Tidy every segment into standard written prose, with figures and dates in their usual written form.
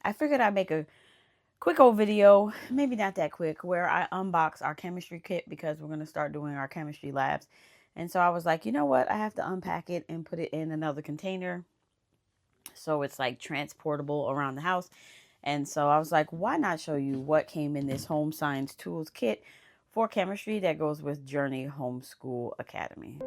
I figured I'd make a quick old video, maybe not that quick, where I unbox our chemistry kit because we're going to start doing our chemistry labs. And so I was like, you know what? I have to unpack it and put it in another container so it's like transportable around the house. And so I was like, why not show you what came in this home science tools kit for chemistry that goes with Journey Homeschool Academy.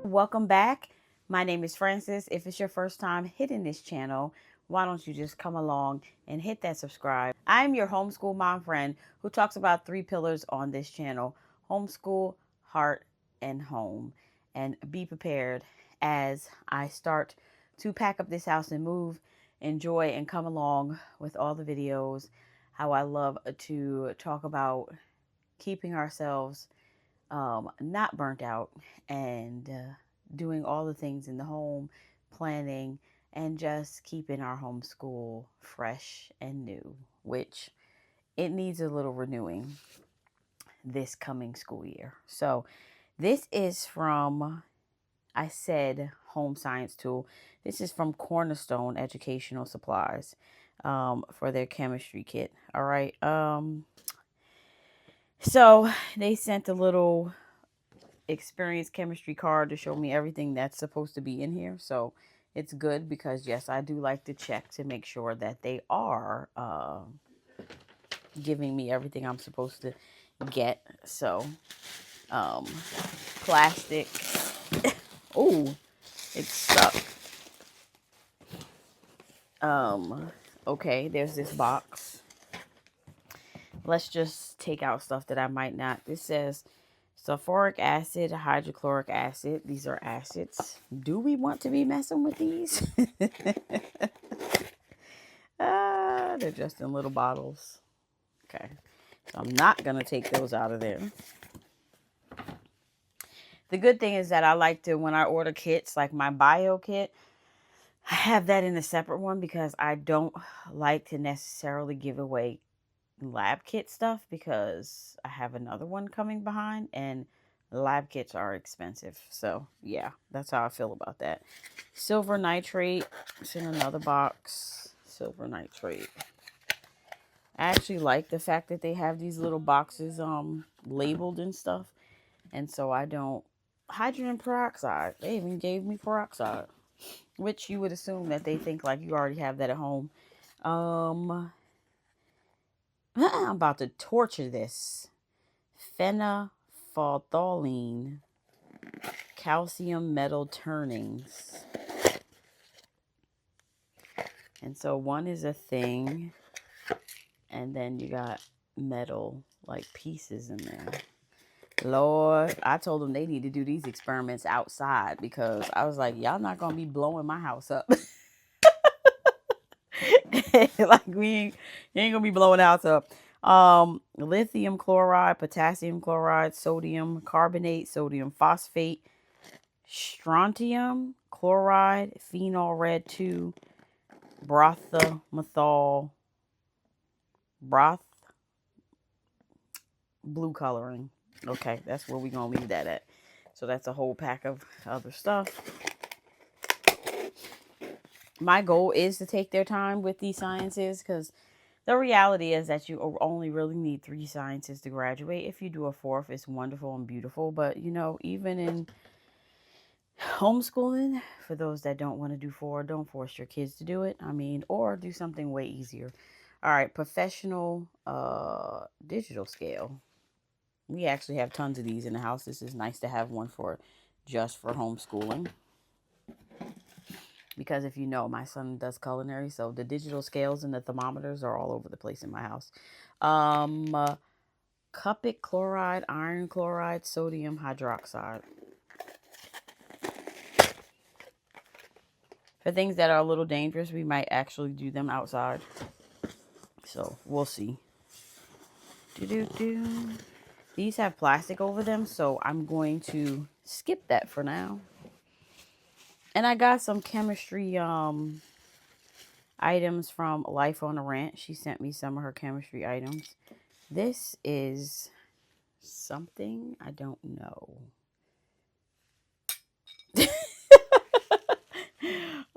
Welcome back. My name is Francis. If it's your first time hitting this channel, why don't you just come along and hit that subscribe. I'm your homeschool mom friend who talks about 3 pillars on this channel: homeschool, heart, and home. And be prepared as I start to pack up this house and move. Enjoy and come along with all the videos. How I love to talk about keeping ourselves not burnt out and doing all the things in the home, planning, and just keeping our homeschool fresh and new, which it needs a little renewing this coming school year. So this is from, I said home science tool. This is from Cornerstone Educational Supplies for their chemistry kit. All right. So they sent a little experience chemistry card to show me everything that's supposed to be in here. So it's good because, yes, I do like to check to make sure that they are giving me everything I'm supposed to get. So plastic. Oh, it stuck. Okay, there's this box. Let's just take out stuff that I might not. This says sulfuric acid, hydrochloric acid. These are acids. Do we want to be messing with these? They're just in little bottles. Okay. So I'm not going to take those out of there. The good thing is that I like to, when I order kits, like my bio kit, I have that in a separate one because I don't like to necessarily give away lab kit stuff because I have another one coming behind and lab kits are expensive. So yeah, that's how I feel about that. Silver nitrate. It's in another box. Silver nitrate. I actually like the fact that they have these little boxes labeled and stuff. And so I don't. Hydrogen peroxide. They even gave me peroxide, which you would assume that they think like you already have that at home. I'm about to torture this. Phenolphthalein calcium metal turnings. And so one is a thing, and then you got metal like pieces in there. Lord, I told them they need to do these experiments outside because I was like, y'all not gonna be blowing my house up. Like you ain't gonna be blowing the house up. Lithium chloride, potassium chloride, sodium carbonate, sodium phosphate, strontium chloride, phenol red 2, brothomethyl, broth, blue coloring. Okay, that's where we're gonna leave that at. So that's a whole pack of other stuff. My goal is to take their time with these sciences because the reality is that you only really need 3 sciences to graduate. If you do a 4th, it's wonderful and beautiful. But, you know, even in homeschooling, for those that don't want to do 4, don't force your kids to do it. I mean, or do something way easier. All right, professional digital scale. We actually have tons of these in the house. This is nice to have one for just for homeschooling. Because if you know, my son does culinary, so the digital scales and the thermometers are all over the place in my house. Cupric chloride, iron chloride, sodium hydroxide. For things that are a little dangerous, we might actually do them outside. So we'll see. These have plastic over them, so I'm going to skip that for now. And I got some chemistry items from Life on a Ranch. She sent me some of her chemistry items. This is something I don't know.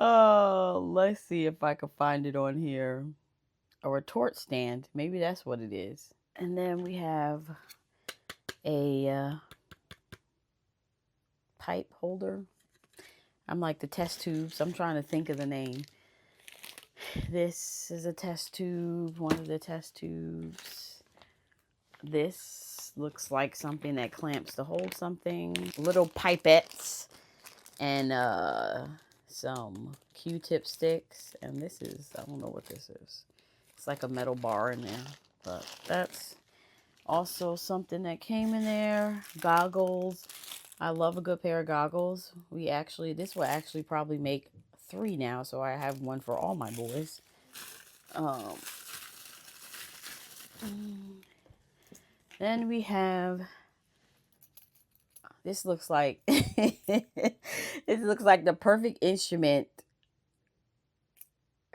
Oh, let's see if I can find it on here. A retort stand. Maybe that's what it is. And then we have a pipe holder. I'm like the test tubes. I'm trying to think of the name. This is a test tube, one of the test tubes. This looks like something that clamps to hold something. Little pipettes and some Q-tip sticks. And this is, I don't know what this is. It's like a metal bar in there. But that's also something that came in there. Goggles. I love a good pair of goggles. This will actually probably make 3 now, so I have one for all my boys. Then we have, this looks like, this looks like the perfect instrument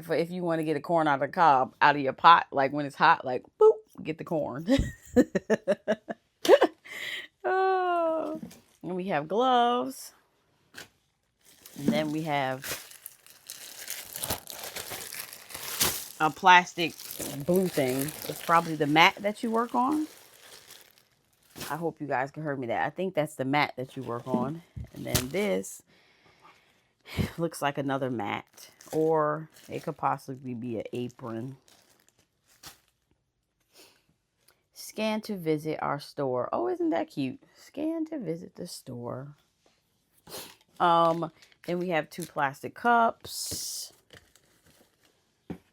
for if you want to get a corn out of the cob, out of your pot, like when it's hot, like, boop, get the corn. Oh. And we have gloves. And then we have a plastic blue thing. It's probably the mat that you work on. I hope you guys can hear me that. I think that's the mat that you work on. And then this looks like another mat. Or it could possibly be an apron. Scan to visit our store. Oh, isn't that cute? Scan to visit the store. Then we have 2 plastic cups.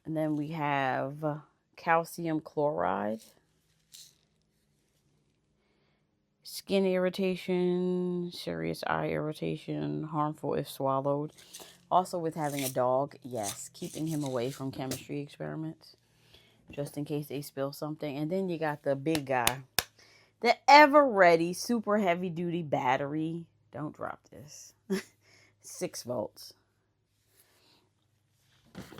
And then we have calcium chloride. Skin irritation, serious eye irritation, harmful if swallowed. Also with having a dog, yes, keeping him away from chemistry experiments. Just in case they spill something. And then you got the big guy. The ever-ready, super heavy-duty battery. Don't drop this. 6 volts.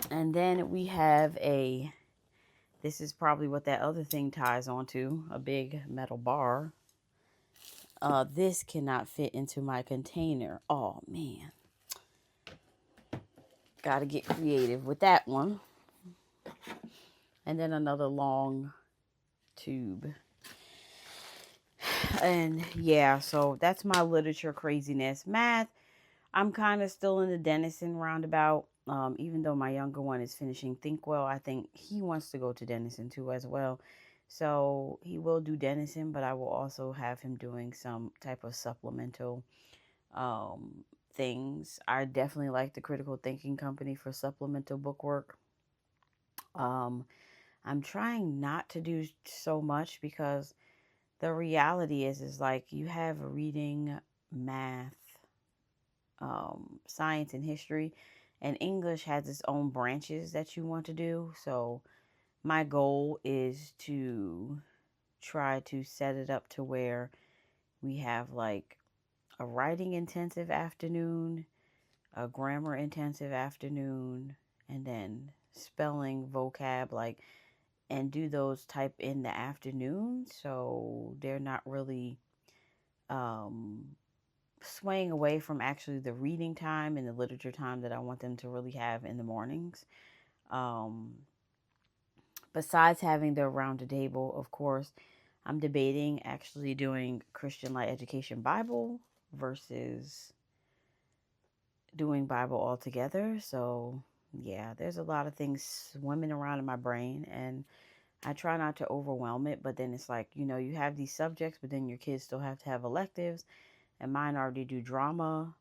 And then we have this is probably what that other thing ties onto. A big metal bar. This cannot fit into my container. Oh, man. Gotta get creative with that one. And then another long tube. And yeah, so that's my literature craziness. Math, I'm kind of still in the Denison roundabout. Even though my younger one is finishing Thinkwell, I think he wants to go to Denison too as well. So he will do Denison, but I will also have him doing some type of supplemental things. I definitely like the Critical Thinking Company for supplemental bookwork. I'm trying not to do so much because the reality is like you have reading, math, science, and history, and English has its own branches that you want to do. So my goal is to try to set it up to where we have like a writing intensive afternoon, a grammar intensive afternoon, and then spelling, vocab, like, and do those type in the afternoon. So they're not really swaying away from actually the reading time and the literature time that I want them to really have in the mornings. Besides having the around the table, of course, I'm debating actually doing Christian Light Education Bible versus doing Bible altogether. So yeah, there's a lot of things swimming around in my brain, and I try not to overwhelm it. But then it's like, you have these subjects, but then your kids still have to have electives, and mine already do drama,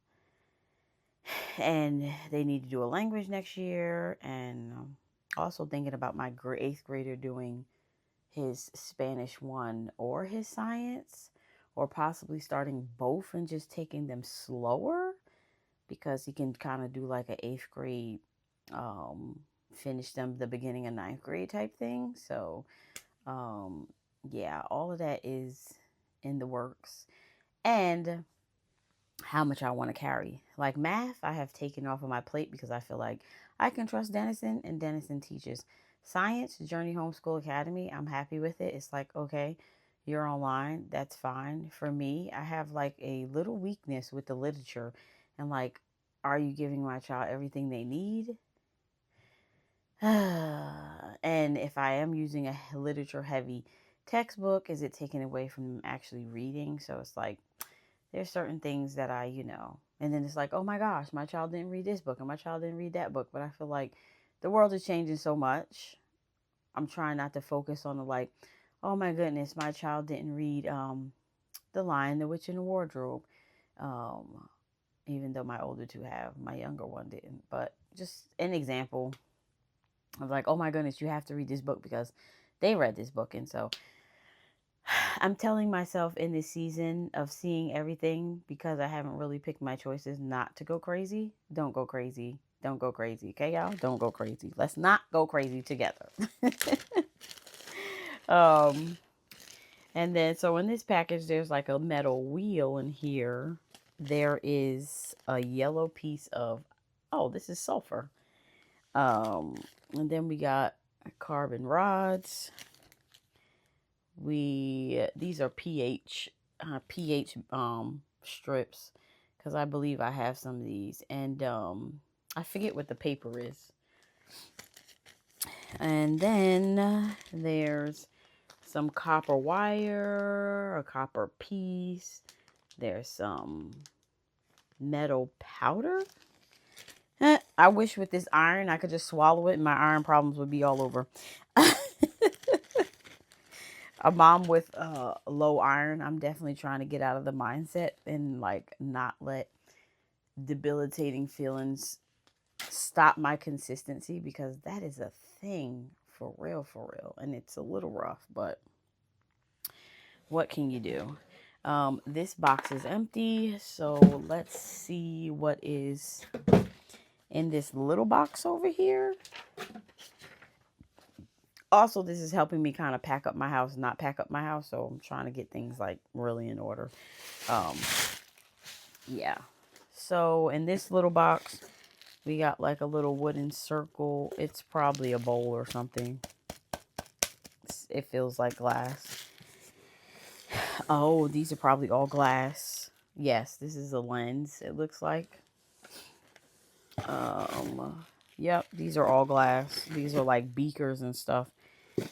and they need to do a language next year. And also thinking about my 8th grader doing his Spanish 1 or his science, or possibly starting both and just taking them slower, because he can kind of do like an 8th grade, finish them the beginning of 9th grade type thing. So yeah, all of that is in the works. And how much I want to carry. Like math, I have taken off of my plate because I feel like I can trust Denison, and Denison teaches. Science, Journey Homeschool Academy, I'm happy with it. It's like, okay, you're online, that's fine. For me, I have like a little weakness with the literature, and like Are you giving my child everything they need? And if I am using a literature heavy textbook, is it taken away from them actually reading? So it's like, there's certain things that and then it's like, oh my gosh, my child didn't read this book and my child didn't read that book. But I feel like the world is changing so much. I'm trying not to focus on the like, oh my goodness, my child didn't read The Lion, the Witch, and the Wardrobe. Um, Even though my older two have, my younger one didn't. But just an example of like, oh my goodness, you have to read this book because they read this book. And so I'm telling myself in this season of seeing everything, because I haven't really picked my choices, not to go crazy. Don't go crazy. Don't go crazy. Okay, y'all? Don't go crazy. Let's not go crazy together. um, and then, so in this package, there's like a metal wheel in here. There is a yellow piece of, oh, this is sulfur. And then we got carbon rods. These are pH strips, because I believe I have some of these, and I forget what the paper is. And then there's some copper wire, a copper piece. There's some metal powder. I wish with this iron I could just swallow it and my iron problems would be all over. A mom with low iron, I'm definitely trying to get out of the mindset and like not let debilitating feelings stop my consistency, because that is a thing for real, and it's a little rough, but what can you do? This box is empty, so let's see what is in this little box over here. Also, this is helping me kind of pack up my house, not pack up my house. So I'm trying to get things like really in order. Yeah. So in this little box, we got like a little wooden circle. It's probably a bowl or something. It feels like glass. Oh, these are probably all glass. Yes, this is a lens, it looks like. Yep, these are all glass. These are like beakers and stuff.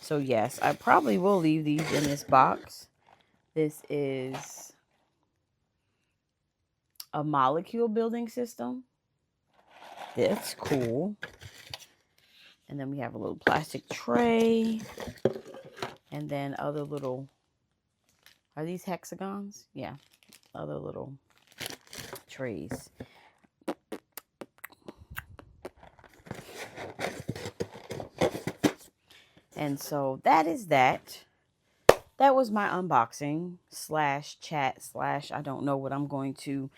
So yes, I probably will leave these in this box. This is a molecule building system. That's cool. And then we have a little plastic tray. And then other little, are these hexagons? Yeah, other little trays. And so that is that. That was my unboxing / chat / I don't know what I'm going to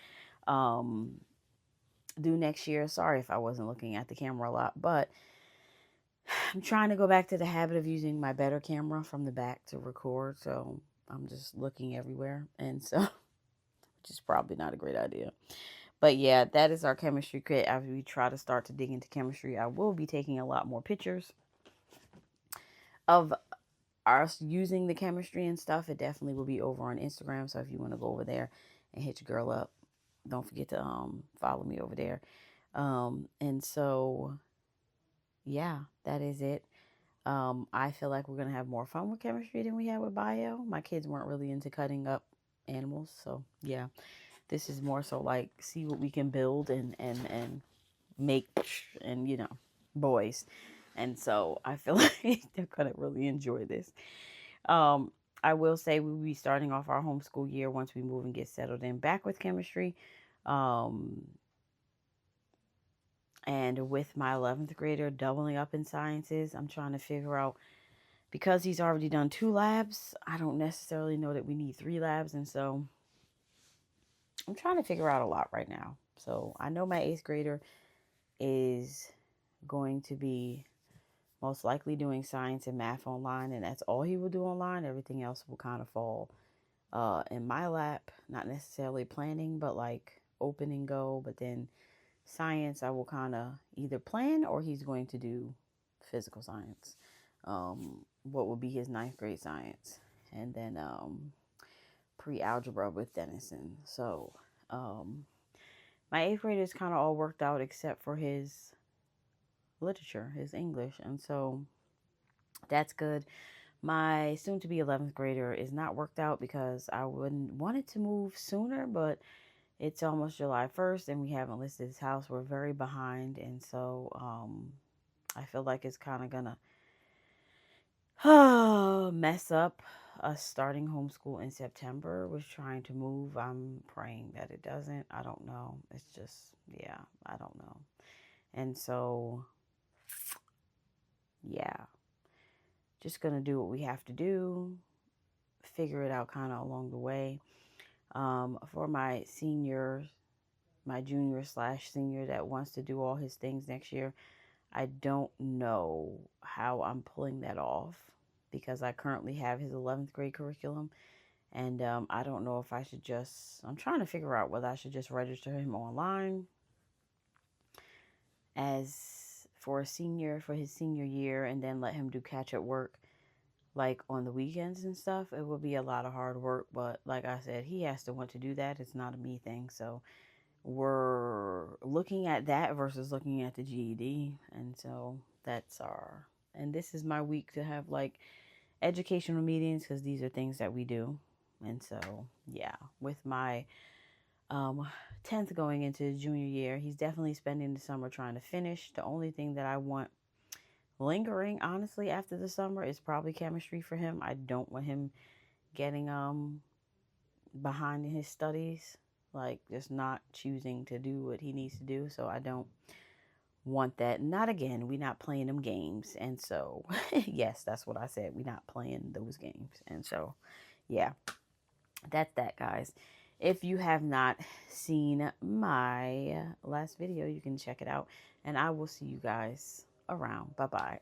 do next year. Sorry if I wasn't looking at the camera a lot, but I'm trying to go back to the habit of using my better camera from the back to record. So I'm just looking everywhere. And so, which is probably not a great idea. But yeah, that is our chemistry kit. As we try to start to dig into chemistry, I will be taking a lot more pictures of us using the chemistry and stuff. It definitely will be over on Instagram. So if you want to go over there and hit your girl up, don't forget to follow me over there. And so yeah, that is it. I feel like we're gonna have more fun with chemistry than we had with bio. My kids weren't really into cutting up animals, so yeah, this is more so like see what we can build and make, and boys. And so I feel like they're gonna really enjoy this. I will say we will be starting off our homeschool year once we move and get settled in back with chemistry. And with my 11th grader doubling up in sciences, I'm trying to figure out, because he's already done 2 labs, I don't necessarily know that we need 3 labs. And so I'm trying to figure out a lot right now. So I know my 8th grader is going to be most likely doing science and math online, and that's all he will do online. Everything else will kind of fall in my lap. Not necessarily planning, but like open and go. But then science, I will kind of either plan, or he's going to do physical science. What will be his 9th grade science, and then pre-algebra with Denison. So My 8th grade is kind of all worked out except for his literature, his English. And so that's good. My soon to be 11th grader is not worked out because I wouldn't wanted to move sooner, but it's almost July 1st and we haven't listed his house. We're very behind. And so I feel like it's kind of gonna mess up us starting homeschool in September. Was trying to move. I'm praying that it doesn't. I don't know. It's just, yeah, I don't know. And so, yeah, just gonna do what we have to do, figure it out kind of along the way. For my senior, my junior slash senior that wants to do all his things next year, I don't know how I'm pulling that off because I currently have his 11th grade curriculum. And I don't know if I should just, I'm trying to figure out whether I should just register him online as for a senior, for his senior year, and then let him do catch up work like on the weekends and stuff. It will be a lot of hard work, but like I said, he has to want to do that. It's not a me thing. So we're looking at that versus looking at the GED. And so and this is my week to have like educational meetings because these are things that we do. And so, yeah, with my 10th going into junior year, he's definitely spending the summer trying to finish. The only thing that I want lingering, honestly, after the summer is probably chemistry for him. I don't want him getting behind in his studies, like just not choosing to do what he needs to do. So I don't want that. Not again. We're not playing them games. And so, yes, that's what I said. We're not playing those games. And so, yeah, that's that, guys. If you have not seen my last video, you can check it out. And I will see you guys around. Bye-bye.